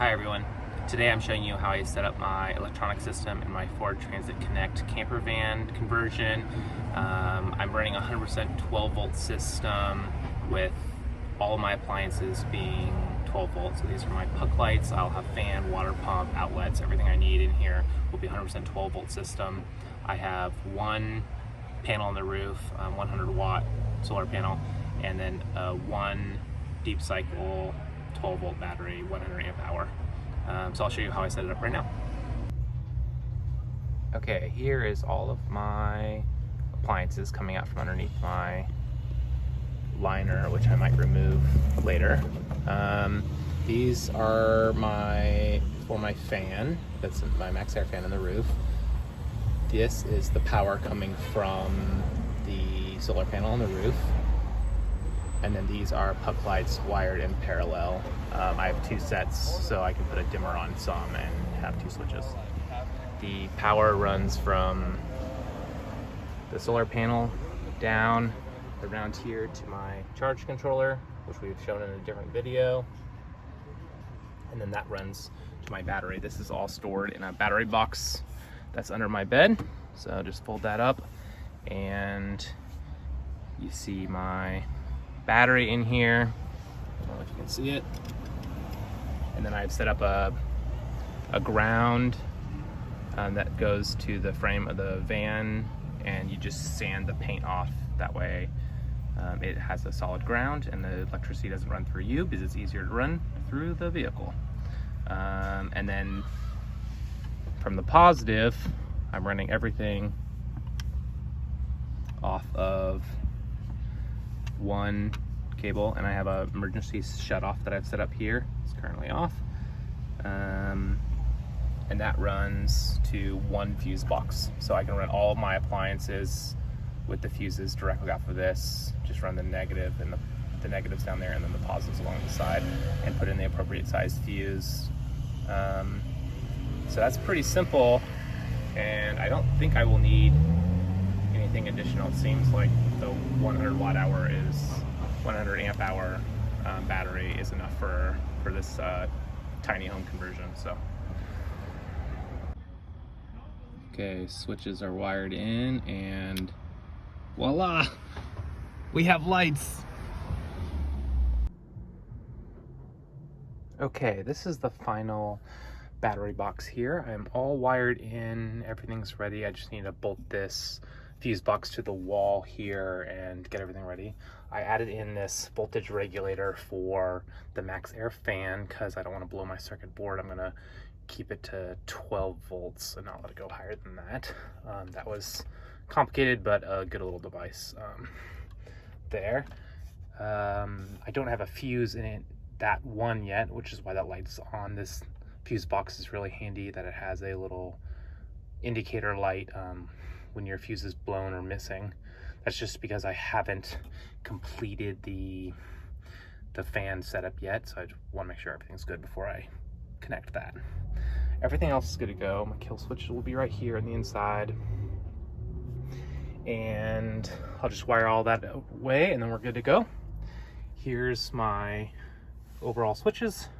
Hi everyone. Today I'm showing you how I set up my electronic system in my Ford Transit Connect camper van conversion. I'm running a 100% 12 volt system with all of my appliances being 12 volts. So these are my puck lights. I'll have fan, water pump, outlets, everything I need in here will be 100% 12 volt system. I have one panel on the roof, 100 watt solar panel, and then one deep cycle 12 volt battery, 100 amp hour. So I'll show you how I set it up right now. Okay, here is all of my appliances coming out from underneath my liner, which I might remove later. These are for my fan. That's my MaxxAir fan on the roof. This is the power coming from the solar panel on the roof. And then these are puck lights wired in parallel. I have two sets, so I can put a dimmer on some and have two switches. The power runs from the solar panel down around here to my charge controller, which we've shown in a different video. And then that runs to my battery. This is all stored in a battery box that's under my bed. So just fold that up and you see my battery in here. I don't know if you can see it. And then I've set up a ground that goes to the frame of the van, and you just sand the paint off. That way it has a solid ground and the electricity doesn't run through you because it's easier to run through the vehicle. And then from the positive, I'm running everything off of one cable, and I have an emergency shut off that I've set up here. It's currently off. And that runs to one fuse box. So I can run all of my appliances with the fuses directly off of this. Just run the negative and the negatives down there and then the positives along the side and put in the appropriate sized fuse. So that's pretty simple, and I don't think I will need anything additional. It seems like the 100 amp hour battery is enough for this tiny home conversion. So okay, switches are wired in, and voila, we have lights. Okay, this is the final battery box here. I'm all wired in, everything's ready. I just need to bolt this fuse box to the wall here and get everything ready. I added in this voltage regulator for the MaxxAir fan because I don't want to blow my circuit board. I'm gonna keep it to 12 volts and not let it go higher than that. That was complicated, but a good little device there. I don't have a fuse in it, that one yet, which is why that light's on. This fuse box is really handy that it has a little indicator light when your fuse is blown or missing. That's just because I haven't completed the fan setup yet, so I just want to make sure everything's good before I connect that. Everything else is good to go. My kill switch will be right here on the inside, and I'll just wire all that away and then we're good to go. Here's my overall switches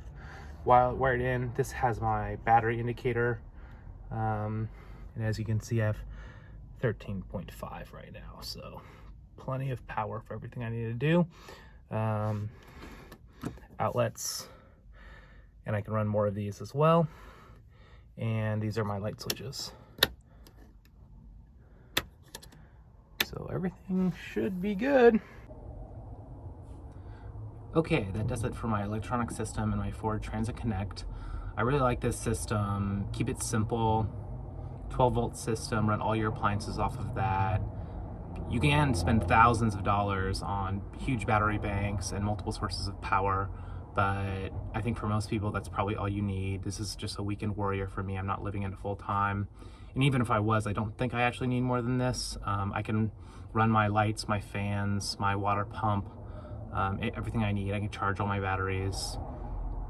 wired in. This has my battery indicator, and as you can see, I have 13.5 right now, so plenty of power for everything I need to do. Outlets, and I can run more of these as well. And these are my light switches. So everything should be good. Okay, that does it for my electronic system and my Ford Transit Connect. I really like this system. Keep it simple. 12 volt system, run all your appliances off of that. You can spend thousands of dollars on huge battery banks and multiple sources of power, but I think for most people that's probably all you need. This is just a weekend warrior for me. I'm not living in it full time, and even if I was, I don't think I actually need more than this. I can run my lights, my fans, my water pump, everything I need. I can charge all my batteries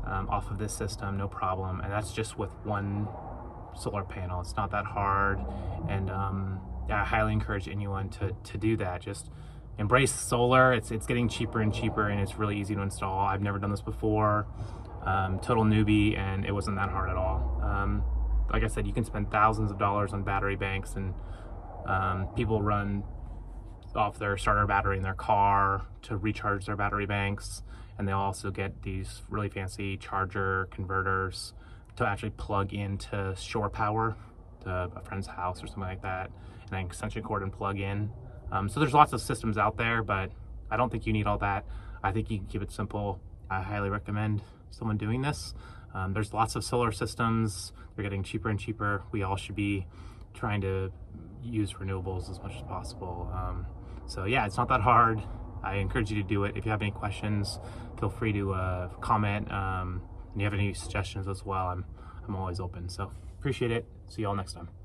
off of this system, no problem, and that's just with one solar panel. It's not that hard, and I highly encourage anyone to do that. Just embrace solar. It's getting cheaper and cheaper, and it's really easy to install. I've never done this before. total newbie, and it wasn't that hard at all. Like I said, you can spend thousands of dollars on battery banks, and people run off their starter battery in their car to recharge their battery banks, and they'll also get these really fancy charger converters to actually plug into shore power to a friend's house or something like that, and an extension cord and plug in. So there's lots of systems out there, but I don't think you need all that. I think you can keep it simple. I highly recommend someone doing this. There's lots of solar systems. They're getting cheaper and cheaper. We all should be trying to use renewables as much as possible. So yeah, it's not that hard. I encourage you to do it. If you have any questions, feel free to comment. And you have any suggestions as well, I'm always open. So appreciate it. See you all next time.